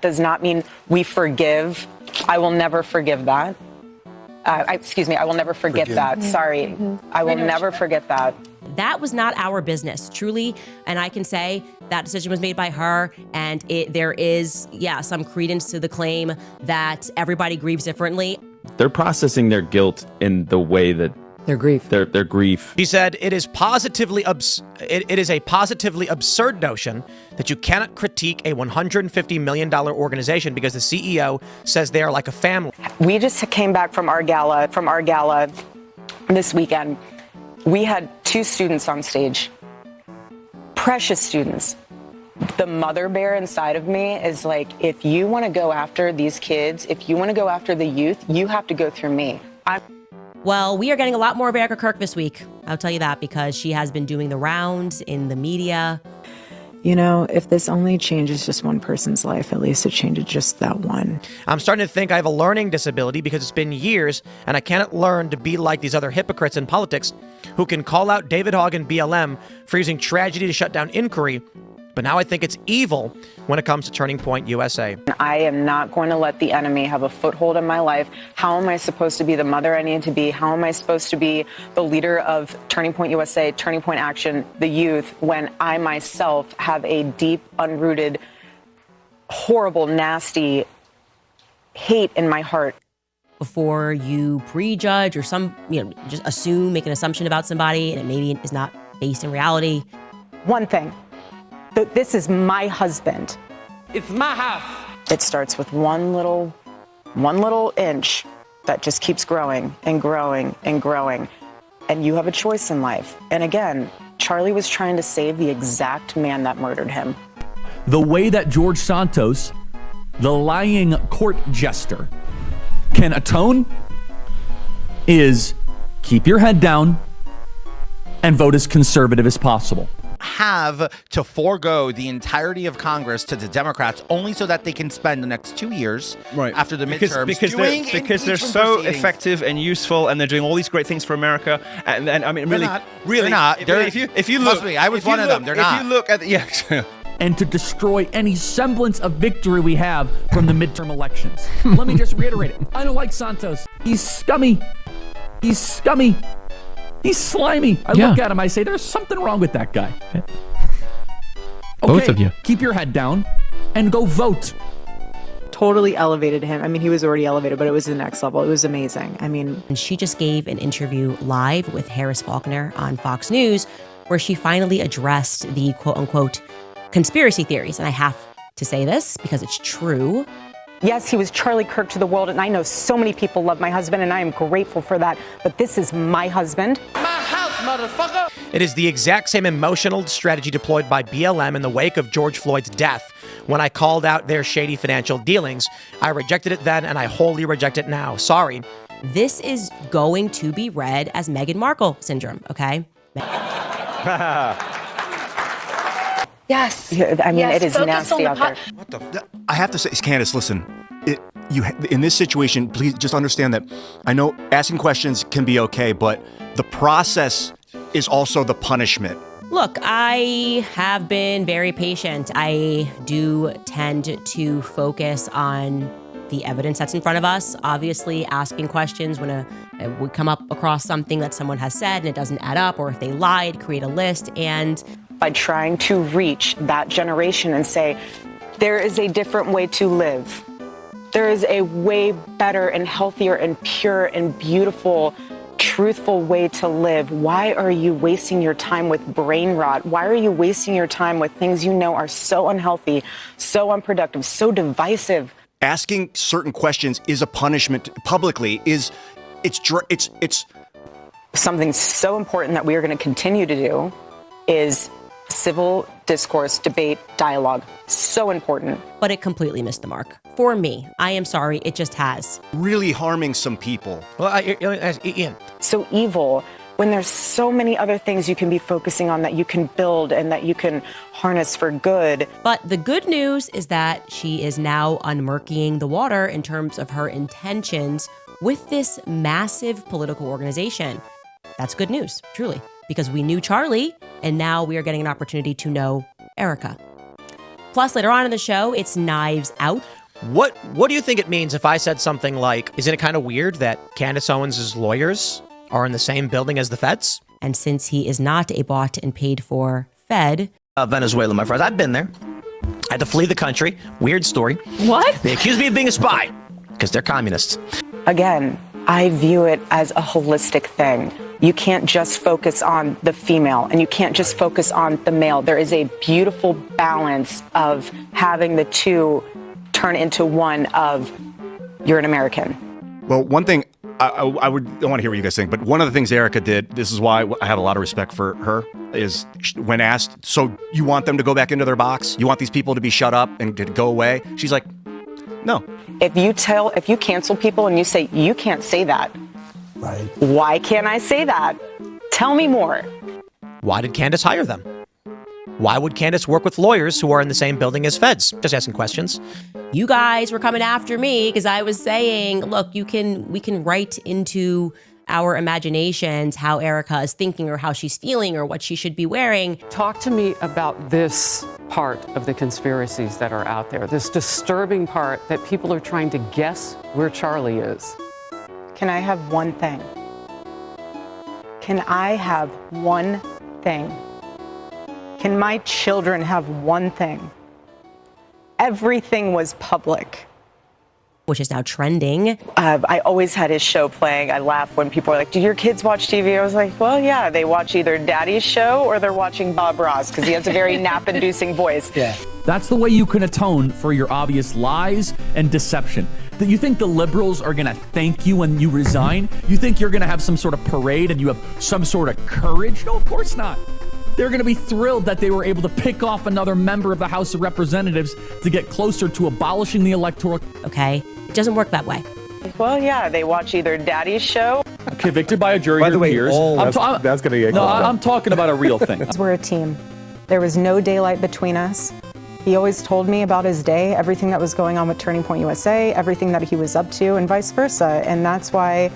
does not mean we forgive. I will never forgive that. I will never forget that. Sorry. I will never forget that. That was not our business, truly. And I can say that decision was made by her. And there is, some credence to the claim that everybody grieves differently. They're processing their guilt in the way that their grief. Their grief. He said it is a positively absurd notion that you cannot critique a $150 million organization because the CEO says they are like a family. We just came back from our gala this weekend. We had 2 students on stage, precious students. The mother bear inside of me is like, if you want to go after these kids, if you want to go after the youth, you have to go through me. Well, we are getting a lot more of Erika Kirk this week. I'll tell you that, because she has been doing the rounds in the media. You know, if this only changes just one person's life, at least it changes just that one. I'm starting to think I have a learning disability because it's been years and I cannot learn to be like these other hypocrites in politics who can call out David Hogg and BLM for using tragedy to shut down inquiry. But now I think it's evil when it comes to Turning Point USA. I am not going to let the enemy have a foothold in my life. How am I supposed to be the mother I need to be? How am I supposed to be the leader of Turning Point USA, Turning Point Action, the youth, when I myself have a deep, unrooted, horrible, nasty hate in my heart? Before you prejudge or just assume, make an assumption about somebody and it maybe is not based in reality. One thing. This is my husband. It's my house. It starts with one little inch that just keeps growing and growing and growing. And you have a choice in life. And again, Charlie was trying to save the exact man that murdered him. The way that George Santos, the lying court jester, can atone is keep your head down and vote as conservative as possible. Have to forego the entirety of Congress to the Democrats only so that they can spend the next 2 years after the midterms because they're so effective and useful and they're doing all these great things for America. And I mean, really, they're not. If you look, trust me, I was one of them. They're not. If you look at the, and to destroy any semblance of victory we have from the midterm elections. Let me just reiterate it. I don't like Santos. He's scummy. He's scummy. He's slimy. I look at him, I say, there's something wrong with that guy. Okay, both of you. Keep your head down and go vote. Totally elevated him. I mean, he was already elevated, but it was the next level. It was amazing. I mean, and she just gave an interview live with Harris Faulkner on Fox News where she finally addressed the quote unquote conspiracy theories. And I have to say this because it's true. Yes, he was Charlie Kirk to the world, and I know so many people love my husband, and I am grateful for that. But this is my husband. My house, motherfucker! It is the exact same emotional strategy deployed by BLM in the wake of George Floyd's death. When I called out their shady financial dealings, I rejected it then, and I wholly reject it now. Sorry. This is going to be read as Meghan Markle syndrome, okay? Yes. I mean, it is nasty out there. What I have to say, Candace, listen. In this situation, please just understand that I know asking questions can be okay, but the process is also the punishment. Look, I have been very patient. I do tend to focus on the evidence that's in front of us. Obviously, asking questions when we come up across something that someone has said and it doesn't add up, or if they lied, create a list. And by trying to reach that generation and say, there is a different way to live. There is a way better and healthier and pure and beautiful, truthful way to live. Why are you wasting your time with brain rot? Why are you wasting your time with things you know are so unhealthy, so unproductive, so divisive? Asking certain questions is a punishment publicly. It's something so important that we are going to continue to do is civil discourse, debate, dialogue. So important. But it completely missed the mark. For me, I am sorry, it just has. Really harming some people. Well, Ian. So evil, when there's so many other things you can be focusing on that you can build and that you can harness for good. But the good news is that she is now unmurkying the water in terms of her intentions with this massive political organization. That's good news, truly, because we knew Charlie, and now we are getting an opportunity to know Erika. Plus, later on in the show, it's Knives Out. What do you think it means if I said something like, isn't it kind of weird that Candace Owens' lawyers are in the same building as the feds? And since he is not a bought and paid for Fed. Venezuela, my friends. I've been there. I had to flee the country. Weird story. What? They accused me of being a spy because they're communists. Again, I view it as a holistic thing. You can't just focus on the female and you can't just focus on the male. There is a beautiful balance of having the two turn into one of you're an American. Well, one thing I want to hear what you guys think, but one of the things Erika did, this is why I have a lot of respect for her, is when asked, so you want them to go back into their box? You want these people to be shut up and to go away? She's like, no. If you cancel people and you say, you can't say that. Right. Why can't I say that? Tell me more. Why did Candace hire them? Why would Candace work with lawyers who are in the same building as feds? Just asking questions. You guys were coming after me because I was saying, look, we can write into our imaginations how Erika is thinking or how she's feeling or what she should be wearing. Talk to me about this part of the conspiracies that are out there, this disturbing part that people are trying to guess where Charlie is. Can I have one thing? Can I have one thing? Can my children have one thing? Everything was public. Which is now trending. I always had his show playing. I laugh when people are like, do your kids watch TV? I was like, well, yeah, they watch either Daddy's show or they're watching Bob Ross because he has a very nap-inducing voice. Yeah. That's the way you can atone for your obvious lies and deception. That you think the liberals are going to thank you when you resign? You think you're going to have some sort of parade and you have some sort of courage? No, of course not. They're going to be thrilled that they were able to pick off another member of the House of Representatives to get closer to abolishing the electoral. Okay, it doesn't work that way. Well, yeah, they watch either Daddy's show. Convicted by a jury. By the way, years. that's going to get. No, I'm talking about a real thing. We're a team. There was no daylight between us. He always told me about his day, everything that was going on with Turning Point USA, everything that he was up to, and vice versa. And that's why.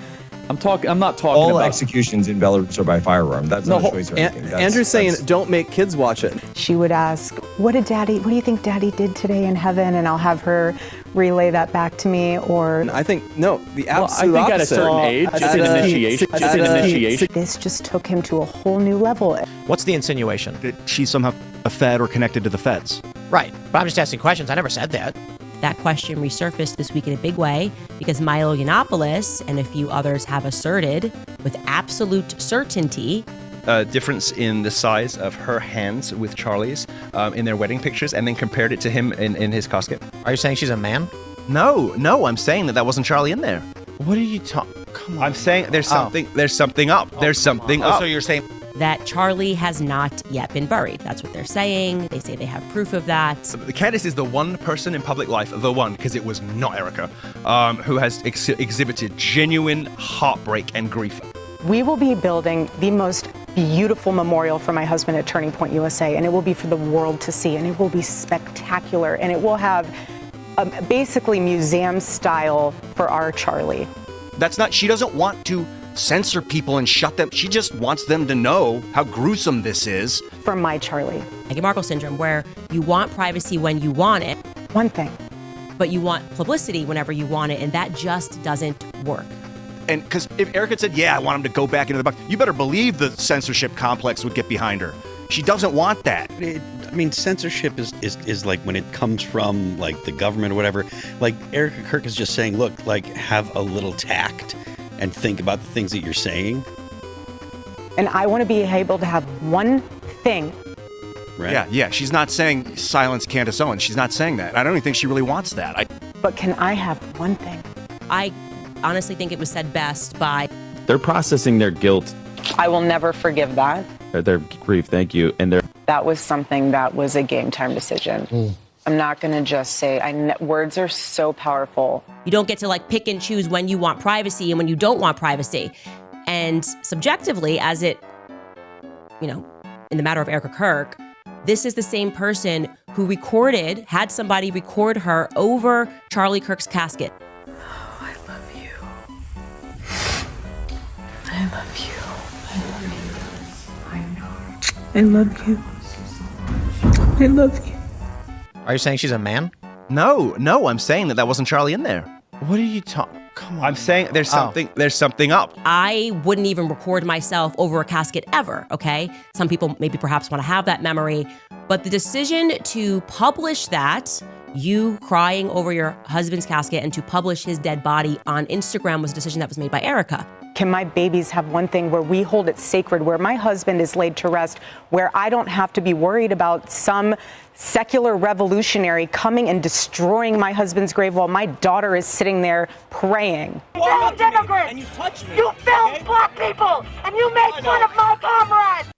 I'm not talking all about executions in Belarus are by firearm. That's not a choice or anything. Andrew's saying don't make kids watch it. She would ask, what do you think Daddy did today in heaven? And I'll have her relay that back to me. Or I think, no, the absolute I think opposite. at a certain age, it's an initiation. This just took him to a whole new level. What's the insinuation? That she's somehow a Fed or connected to the feds. Right, but I'm just asking questions. I never said that. That question resurfaced this week in a big way because Milo Yiannopoulos and a few others have asserted with absolute certainty difference in the size of her hands with Charlie's in their wedding pictures and then compared it to him in his casket. Are you saying she's a man? No, I'm saying that wasn't Charlie in there. What are you talking? Come on. I'm saying there's something up. There's something up. So you're saying that Charlie has not yet been buried. That's what they're saying. They say they have proof of that. Candace is the one person in public life, because it was not Erika, who has exhibited genuine heartbreak and grief. We will be building the most beautiful memorial for my husband at Turning Point USA, and it will be for the world to see, and it will be spectacular, and it will have basically museum style for our Charlie. She doesn't want to censor people and shut them. She just wants them to know how gruesome this is. For my Charlie. Meghan Markle syndrome, where you want privacy when you want it. One thing. But you want publicity whenever you want it, and that just doesn't work. And because if Erika said, yeah, I want him to go back into the box, you better believe the censorship complex would get behind her. She doesn't want that. Censorship is like when it comes from like the government or whatever. Like Erika Kirk is just saying, look, like have a little tact and think about the things that you're saying. And I want to be able to have one thing. Right. Yeah. She's not saying silence Candace Owens. She's not saying that. I don't even think she really wants that. But can I have one thing? I honestly think it was said best by... They're processing their guilt. I will never forgive that. Their grief, thank you. And that was something that was a game time decision. I'm not going to just say, words are so powerful. You don't get to pick and choose when you want privacy and when you don't want privacy. And subjectively, as it, in the matter of Erika Kirk, this is the same person who had somebody record her over Charlie Kirk's casket. Oh, I love you. I love you. I love you. I love you. I love you. Are you saying she's a man? No, I'm saying that wasn't Charlie in there. What are you talking? Come on. I'm saying there's something up. I wouldn't even record myself over a casket ever, okay? Some people maybe perhaps want to have that memory, but the decision to publish that, you crying over your husband's casket and to publish his dead body on Instagram was a decision that was made by Erika. Can my babies have one thing where we hold it sacred, where my husband is laid to rest, where I don't have to be worried about some secular revolutionary coming and destroying my husband's grave while my daughter is sitting there praying? You filmed immigrants! And you touched me! You filmed black people! And you make fun of my comrades!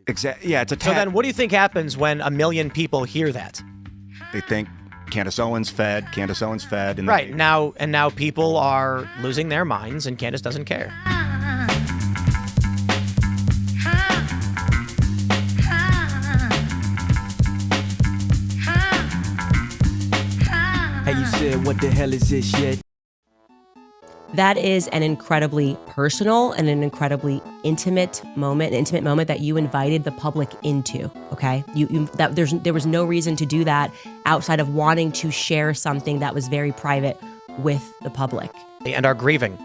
Exactly. Yeah, it's a. So then, what do you think happens when 1 million people hear that? They think Candace Owens fed. And Right now people are losing their minds, and Candace doesn't care. Hey, you said, what the hell is this shit? That is an incredibly personal and an incredibly intimate moment that you invited the public into, okay? There was no reason to do that outside of wanting to share something that was very private with the public. And are grieving.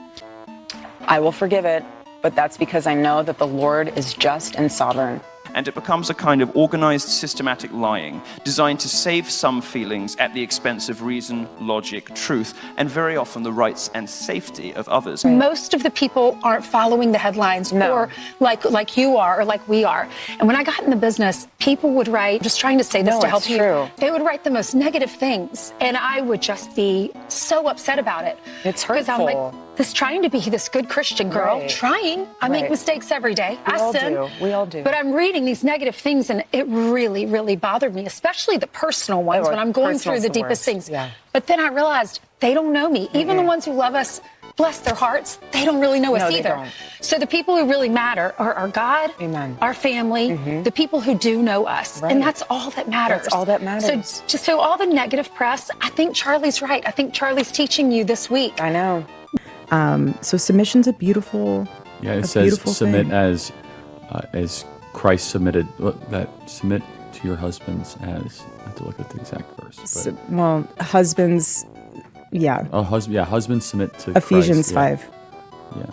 I will forgive it, but that's because I know that the Lord is just and sovereign. And it becomes a kind of organized, systematic lying designed to save some feelings at the expense of reason, logic, truth, and very often the rights and safety of others. Most of the people aren't following the headlines or like you are or like we are. And when I got in the business, people would write, just trying to say this to help you. They would write the most negative things, and I would just be so upset about it. It's hurtful. Because I'm like, this trying to be this good Christian girl, trying. I make mistakes every day. I sin. We all do. But I'm reading these negative things, and it really, really bothered me, especially the personal ones when I'm going through the deepest things. Yeah. But then I realized they don't know me. Even the ones who love us, bless their hearts, they don't really know us either. So the people who really matter are our God, our family, the people who do know us. And that's all that matters. That's all that matters. So all the negative press, I think Charlie's right. I think Charlie's teaching you this week. I know. So submission's a beautiful. Yeah, it says submit as Christ submitted. That submit to your husbands as. I have to look at the exact verse. But, Husbands. Yeah. Oh, husbands submit to Ephesians Christ, 5. Yeah.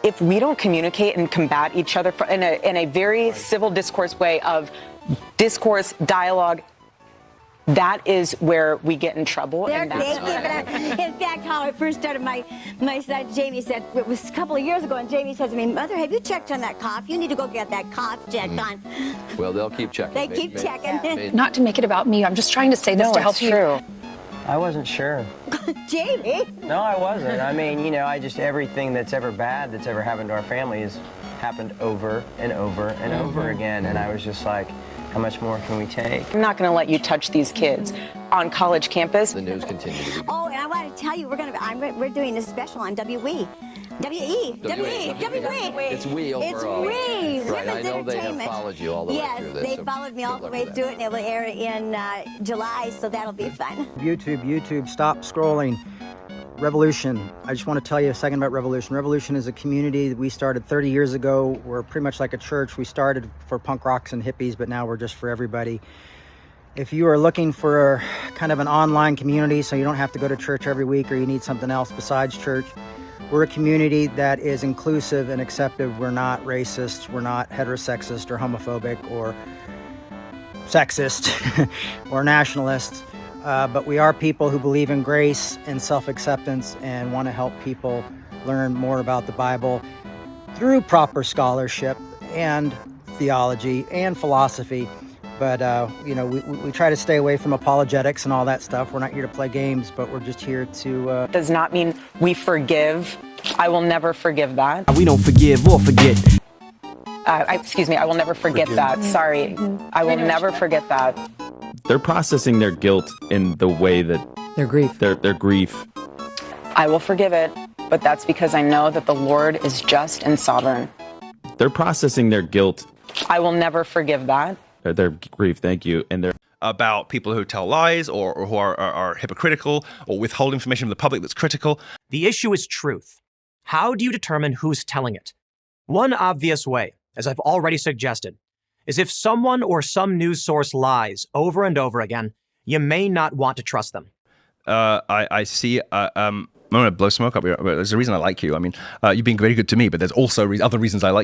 If we don't communicate and combat each other in a very civil discourse way of discourse, dialogue, that is where we get in trouble. In fact, how I first started, my son Jamie said, it was a couple of years ago, and Jamie said to me, Mother, have you checked on that cough? You need to go get that cough checked on. Well, they'll keep checking. They keep checking. Not to make it about me. I'm just trying to say this to help you. True. I wasn't sure. Jamie? No, I wasn't. I mean, everything that's ever bad that's ever happened to our family has happened over and over and over again. And I was just like, how much more can we take? I'm not going to let you touch these kids on college campus. The news continues. Oh, and I want to tell you, we're doing a special on WE. W-E. It's we over. It's we. Right, I know they have Entertainment. followed you all the way through this. Yes, they followed me all the way through it, and it will air in July, so that'll be fun. YouTube, stop scrolling. Revolution. I just want to tell you a second about Revolution. Revolution is a community that we started 30 years ago. We're pretty much like a church. We started for punk rocks and hippies, but now we're just for everybody. If you are looking for kind of an online community so you don't have to go to church every week or you need something else besides church, we're a community that is inclusive and acceptive. We're not racist. We're not heterosexist or homophobic or sexist or nationalist. But we are people who believe in grace and self-acceptance and want to help people learn more about the Bible through proper scholarship and theology and philosophy. But, we try to stay away from apologetics and all that stuff. We're not here to play games, but we're just here to... Does not mean we forgive. I will never forgive that. We don't forgive or forget. I will never forget that. Sorry. I will never forget that. They're processing their guilt in the way that... Their grief. Their grief. I will forgive it, but that's because I know that the Lord is just and sovereign. They're processing their guilt. I will never forgive that. Their grief, thank you. And they're about people who tell lies or who are hypocritical or withhold information from the public that's critical. The issue is truth. How do you determine who's telling it? One obvious way, as I've already suggested, is if someone or some news source lies over and over again, you may not want to trust them. I see. I'm going to blow smoke up here. There's a reason I like you. I mean, you've been very good to me, but there's also other reasons I like